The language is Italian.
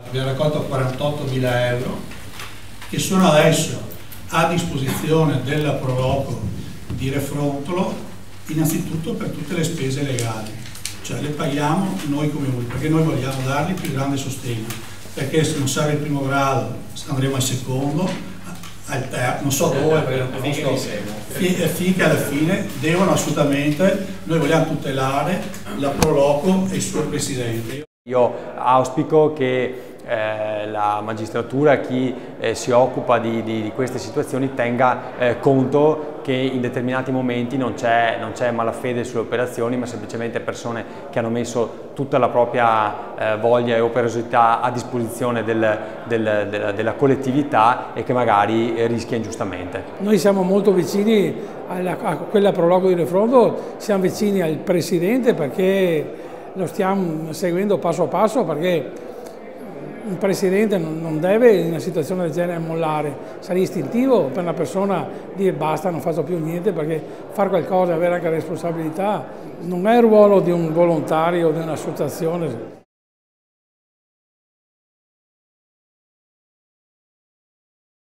Abbiamo raccolto 48.000 euro che sono adesso a disposizione della Proloco di Refrontolo, innanzitutto per tutte le spese legali, cioè le paghiamo noi come voi, perché noi vogliamo dargli più grande sostegno, perché se non serve il primo grado andremo al secondo, al terzo, non so dove, perché non conosco, finché alla fine devono assolutamente, noi vogliamo tutelare la Proloco e il suo presidente. Io auspico che la magistratura, chi si occupa di queste situazioni, tenga conto che in determinati momenti non c'è malafede sulle operazioni, ma semplicemente persone che hanno messo tutta la propria voglia e operosità a disposizione della collettività e che magari rischia ingiustamente. Noi siamo molto vicini a quella Proloco di Refrontolo, siamo vicini al Presidente perché lo stiamo seguendo passo a passo, perché un Presidente non deve in una situazione del genere mollare, sarà istintivo per una persona dire basta, non faccio più niente, perché fare qualcosa e avere anche responsabilità non è il ruolo di un volontario o di un'associazione.